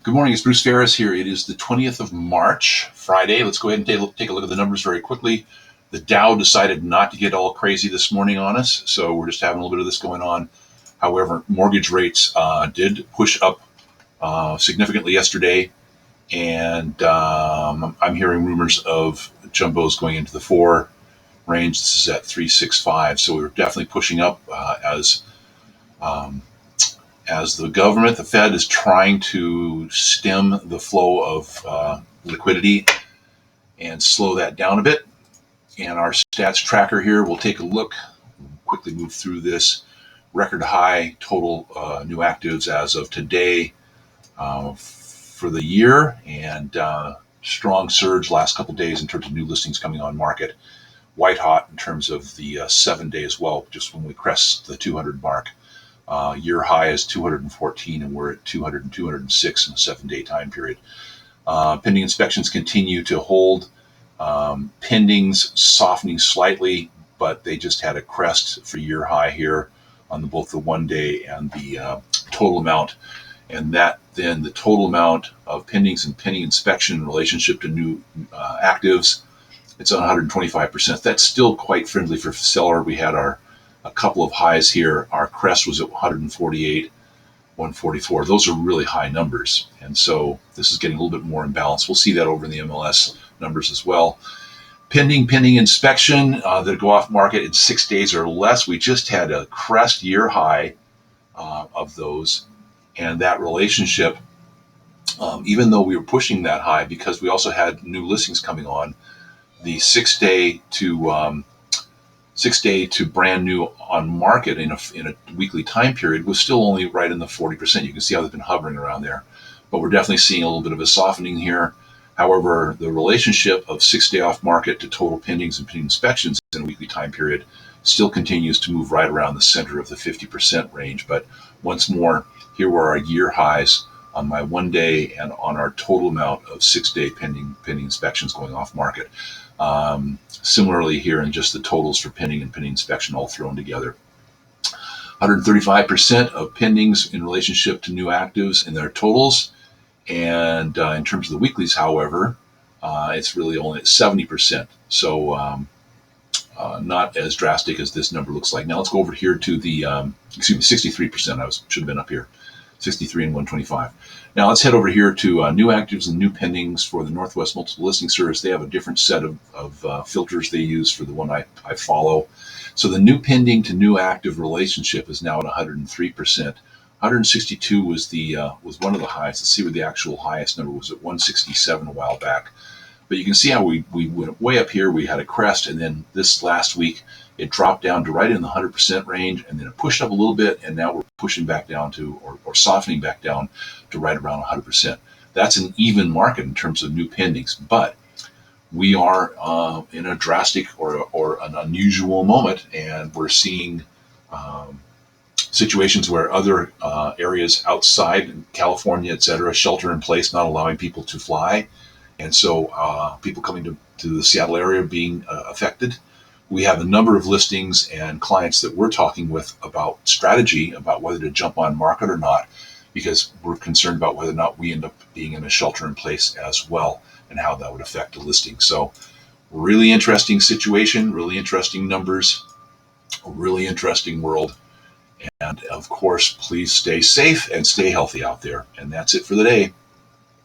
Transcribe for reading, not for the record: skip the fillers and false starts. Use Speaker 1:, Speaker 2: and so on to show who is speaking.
Speaker 1: Good morning, it's Bruce Phares here. It is the 20th of March, Friday. Let's go ahead and take a look at the numbers very quickly. The Dow decided not to get all crazy this morning on us, so we're just having a little bit of this going on. However, mortgage rates did push up significantly yesterday, and I'm hearing rumors of jumbos going into the 4 range. This is at 365, so we're definitely pushing up um, as the government, the Fed, is trying to stem the flow of liquidity and slow that down a bit. And our stats tracker here, we'll take a look, quickly move through this. Record high total new actives as of today for the year, and strong surge last couple days in terms of new listings coming on market. White hot in terms of the 7-day as well, just when we crest the 200 mark. Year high is 214, and we're at 200 and 206 in a 7-day time period. Pending inspections continue to hold. Pendings softening slightly, but they just had a crest for year high here on both the 1-day and the total amount. And that then the total amount of pendings and pending inspection in relationship to new actives, it's on 125%. That's still quite friendly for seller. We had a couple of highs here. Our crest was at 148, 144. Those are really high numbers. And so this is getting a little bit more imbalanced. We'll see that over in the MLS numbers as well. Pending inspection that go off market in 6 days or less. We just had a crest year high of those. And that relationship, even though we were pushing that high because we also had new listings coming on, the 6-day to brand new on market in a weekly time period was still only right in the 40%. You can see how they've been hovering around there, but we're definitely seeing a little bit of a softening here. However, the relationship of 6-day off market to total pendings and pending inspections in a weekly time period still continues to move right around the center of the 50% range. But once more, here were our year highs on my 1-day and on our total amount of 6-day pending inspections going off market. Similarly here in just the totals for pending and pending inspection all thrown together. 135% of pendings in relationship to new actives in their totals. And in terms of the weeklies, however, it's really only at 70%. So not as drastic as this number looks like. Now let's go over here to the, 63%. Should have been up here. 63 and 125. Now let's head over here to new actives and new pendings for the Northwest Multiple Listing Service. They have a different set of filters they use for the one I follow. So the new pending to new active relationship is now at 103%. 162 was one of the highs. Let's see where the actual highest number was at 167 a while back. But you can see how we went way up here. We had a crest, and then this last week it dropped down to right in the 100% range, and then it pushed up a little bit, and now we're pushing back down to, or softening back down to right around 100%. That's an even market in terms of new pendings, but we are in a drastic or an unusual moment, and we're seeing situations where other areas outside California, et cetera, shelter in place, not allowing people to fly. And so people coming to the Seattle area being affected. We have a number of listings and clients that we're talking with about strategy, about whether to jump on market or not, because we're concerned about whether or not we end up being in a shelter in place as well and how that would affect a listing. So really interesting situation, really interesting numbers, a really interesting world. And of course, please stay safe and stay healthy out there. And that's it for the day.